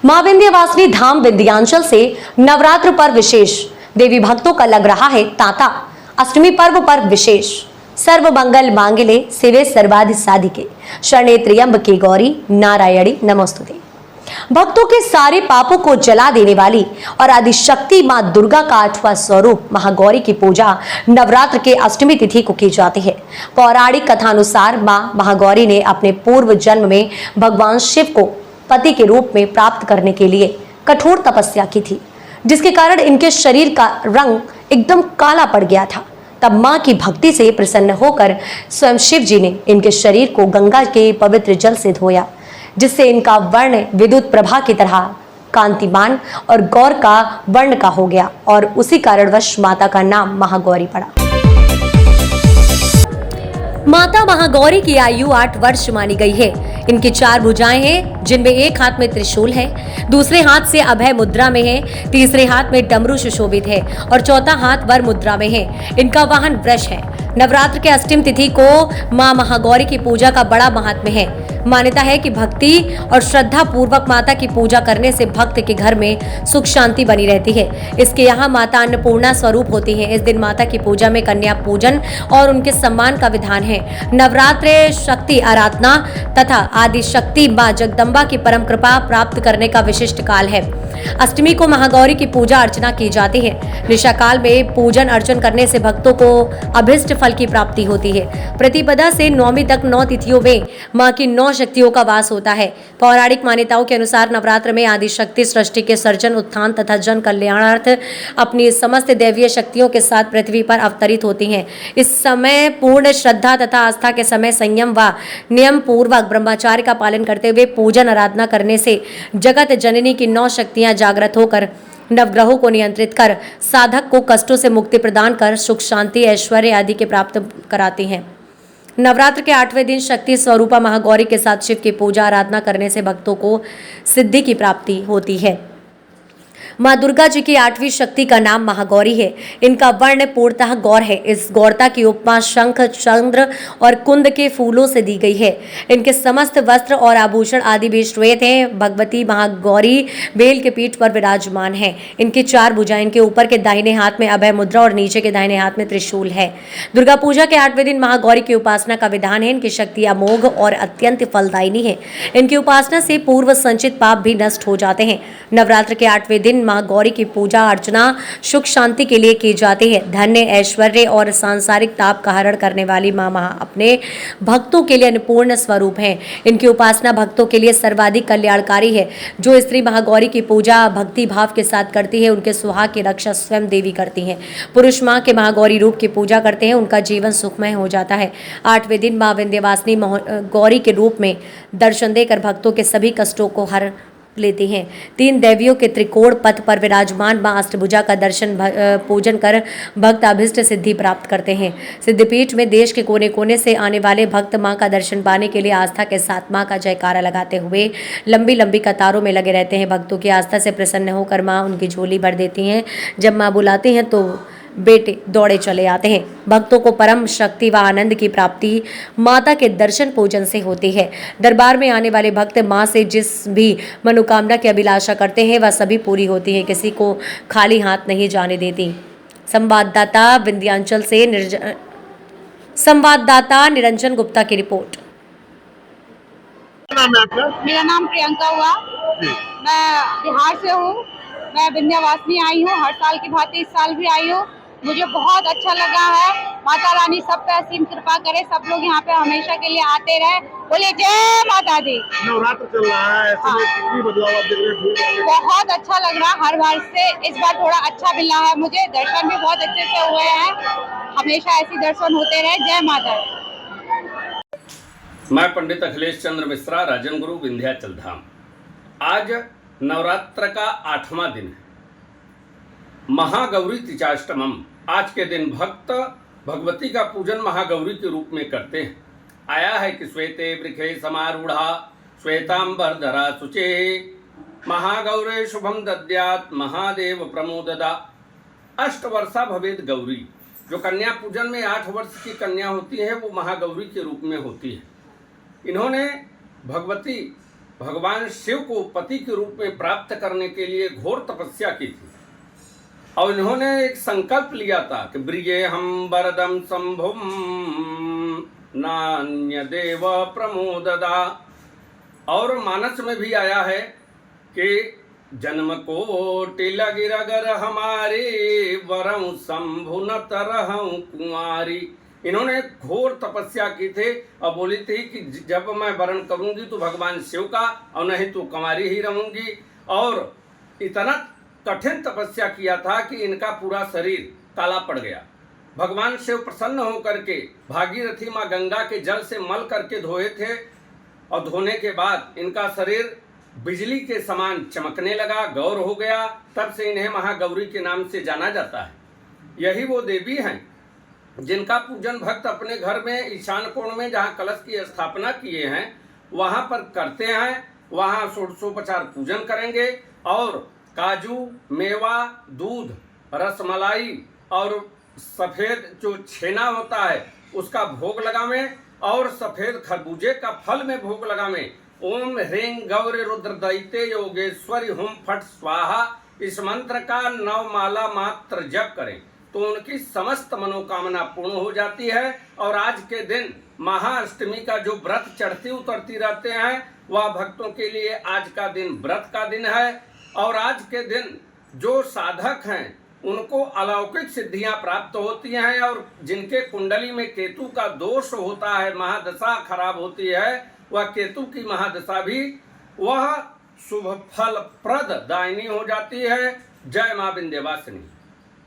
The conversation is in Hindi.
मां विंध्यवासिनी धाम विंध्याचल से नवरात्र पर विशेष देवी भक्तों का लग रहा है तांता। अष्टमी पर्व पर विशेष सर्व मंगल मांगले शिवे सर्वाधि साधिके शरणे त्र्यंबके गौरी नारायणी नमोस्तुते। भक्तों के सारे पापों को जला देने वाली और आदिशक्ति मां दुर्गा का 8वां स्वरूप महागौरी की पूजा नवरात्र के अष्टमी तिथि को की जाती है। पौराणिक कथानुसार मां महागौरी ने अपने पूर्व जन्म में भगवान शिव को पति के रूप में प्राप्त करने के लिए कठोर तपस्या की थी, जिसके कारण इनके शरीर का रंग एकदम काला पड़ गया था। तब मां की भक्ति से प्रसन्न होकर स्वयं शिव जी ने इनके शरीर को गंगा के पवित्र जल से धोया, जिससे इनका वर्ण विद्युत प्रभा की तरह कांतिमान और गौर का वर्ण का हो गया और उसी कारणवश माता का नाम महागौरी पड़ा। माता महागौरी की आयु 8 वर्ष मानी गई है। इनकी 4 भुजाएं हैं, जिनमें एक हाथ में त्रिशूल है, दूसरे हाथ से अभय मुद्रा में है, तीसरे हाथ में डमरू सुशोभित है और चौथा हाथ वर मुद्रा में है। इनका वाहन वृष है। नवरात्र के अष्टमी तिथि को मां महागौरी की पूजा का बड़ा महात्म्य है। मान्यता है कि भक्ति और श्रद्धा पूर्वक माता की पूजा करने से भक्त के घर में सुख शांति बनी रहती है। इसके यहाँ माता अन्नपूर्णा स्वरूप होती है। इस दिन माता की पूजा में कन्या पूजन और उनके सम्मान का विधान है। नवरात्र शक्ति आराधना तथा आदि शक्ति मां जगदम्बा की परम कृपा प्राप्त करने का विशिष्ट काल है। अष्टमी को महागौरी की पूजा अर्चना की जाती है। निशा काल में पूजन अर्चन करने से भक्तों को अभिष्ट फल की प्राप्ति होती है। प्रतिपदा से नवमी तक 9 तिथियों में मां की 9 शक्तियों का वास होता है। पौराणिक मान्यताओं के अनुसार नवरात्र में आदि शक्ति सृष्टि के सर्जन उत्थान तथा जन कल्याणार्थ अपनी समस्त दैवीय शक्तियों के साथ पृथ्वी पर अवतरित होती हैं। इस समय पूर्ण श्रद्धा तथा आस्था के समय संयम व नियम पूर्वक ब्रह्मचार्य का पालन करते हुए पूजन आराधना करने से जगत जननी की 9 शक्तियां जागृत होकर नवग्रहों को नियंत्रित कर साधक को कष्टों से मुक्ति प्रदान कर सुख शांति ऐश्वर्य आदि के प्राप्त कराती हैं। नवरात्र के 8वें दिन शक्ति स्वरूपा महागौरी के साथ शिव की पूजा आराधना करने से भक्तों को सिद्धि की प्राप्ति होती है। मां दुर्गा जी की 8वीं शक्ति का नाम महागौरी है। इनका वर्ण पूर्णतः गौर है। इस गौरता की उपमा शंख, चंद्र और कुंद के फूलों से दी गई है। इनके समस्त वस्त्र और आभूषण आदि भी श्वेत हैं। भगवती महागौरी बेल के पीठ पर विराजमान है। इनकी 4 भुजाएं, इनके ऊपर के दाहिने हाथ में अभय मुद्रा और नीचे के दाहिने हाथ में त्रिशूल है। दुर्गा पूजा के 8वें दिन महागौरी की उपासना का विधान है। इनकी शक्ति अमोघ और अत्यंत फलदायिनी है। इनकी उपासना से पूर्व संचित पाप भी नष्ट हो जाते हैं। नवरात्र के 8वें दिन महागौरी की पूजा अर्चना सुख शांति के लिए की जाती है। धन्य ऐश्वर्य और सांसारिक ताप का हरण करने वाली मां अपने भक्तों के लिए अन्नपूर्ण स्वरूप हैं। इनकी उपासना भक्तों के लिए सर्वाधिक कल्याणकारी है। जो स्त्री महागौरी की पूजा भक्ति भाव के साथ करती है, उनके सुहाग की रक्षा स्वयं देवी करती हैं। पुरुष मां के महागौरी रूप की पूजा करते हैं, उनका जीवन सुखमय हो जाता है। 8वें दिन मां विंध्यवासिनी गौरी के रूप में दर्शन देकर भक्तों के सभी कष्टों को हर लेती हैं। 3 देवियों के त्रिकोण पथ पर विराजमान मां अष्टभुजा का दर्शन पूजन कर भक्त अभिष्ट सिद्धि प्राप्त करते हैं। सिद्धपीठ में देश के कोने कोने से आने वाले भक्त मां का दर्शन पाने के लिए आस्था के साथ मां का जयकारा लगाते हुए लंबी लंबी कतारों में लगे रहते हैं। भक्तों की आस्था से प्रसन्न होकर मां उनकी झोली भर देती हैं। जब मां बुलाती हैं तो बेटे दौड़े चले आते हैं। भक्तों को परम शक्ति व आनंद की प्राप्ति माता के दर्शन पूजन से होती है। दरबार में आने वाले भक्त मां से जिस भी मनोकामना की अभिलाषा करते हैं वह सभी पूरी होती है। किसी को खाली हाथ नहीं जाने देती। संवाददाता विंध्याचल से निरंजन गुप्ता की रिपोर्ट। मेरा नाम प्रियंका हुआ। मैं बिहार से हूँ। मैं विंध्यवासिनी आई हूँ। हर साल की भांति इस साल भी आई हूँ। मुझे बहुत अच्छा लगा है। माता रानी सब पे असीम कृपा करे, सब लोग यहाँ पे हमेशा के लिए आते रहे। बोलिए जय माता दी। नवरात्र चल रहा है, ऐसे में कितनी बदलाव आप देख रहे हैं? बहुत अच्छा लग रहा है। हर बार से इस बार थोड़ा अच्छा मिला है मुझे। दर्शन भी बहुत अच्छे से हुए हैं। हमेशा ऐसे दर्शन होते रहे। जय माता दी। मैं पंडित अखिलेश चंद्र मिश्रा, राजन गुरु, विंध्याचल धाम। आज नवरात्र का 8वां दिन है, महागौरी तिचाष्टमम। आज के दिन भक्त भगवती का पूजन महागौरी के रूप में करते हैं। आया है कि श्वेते वृखे समारूढ़ा श्वेतांबरधरा शुचे महागौरे शुभम दद्यात महादेव प्रमोददा अष्टवर्षा भवेद गौरी। जो कन्या पूजन में 8 वर्ष की कन्या होती है वो महागौरी के रूप में होती है। इन्होंने भगवती भगवान शिव को पति के रूप में प्राप्त करने के लिए घोर तपस्या की थी और इन्होंने एक संकल्प लिया था कि ब्रिये हम वरदम शंभुम नान्य देव प्रमोददा। और मानस में भी आया है कि जन्म कोटि लगिरगर हमारे वरं शंभु न तरहं कुंवारी। इन्होंने घोर तपस्या की थी और बोली थी कि जब मैं वरण करूंगी तो भगवान शिव का और नहीं तो कुंवारी ही रहूंगी। और इतना कठिन तपस्या किया था कि इनका पूरा शरीर काला पड़ गया। भगवान शिव प्रसन्न होकर के भागीरथी माँ गंगा के जल से मल करके धोए थे और धोने के बाद इनका शरीर बिजली के समान चमकने लगा, गौर हो गया। तब से इन्हें महागौरी के नाम से जाना जाता है। यही वो देवी हैं जिनका पूजन भक्त अपने घर में ईशान कोण में जहाँ कलश की स्थापना किए हैं वहाँ पर करते हैं। वहाँ षोडशोपचार पूजन करेंगे और काजू, मेवा, दूध, रसमलाई और सफ़ेद जो छेना होता है उसका भोग लगावें और सफ़ेद खरबूजे का फल में भोग लगावें। ओम ह्रीं गौरी रुद्र दैते योगेश्वरी हुम फट स्वाहा, इस मंत्र का 9 माला मात्र जप करें तो उनकी समस्त मनोकामना पूर्ण हो जाती है। और आज के दिन महाअष्टमी का जो व्रत चढ़ती उतरती रहते हैं वह भक्तों के लिए आज का दिन व्रत का दिन है। और आज के दिन जो साधक हैं उनको अलौकिक सिद्धियां प्राप्त होती हैं और जिनके कुंडली में केतु का दोष होता है, महादशा खराब होती है, वह केतु की महादशा भी वह शुभ फल प्रद दायिनी हो जाती है। जय मां विंध्यवासिनी।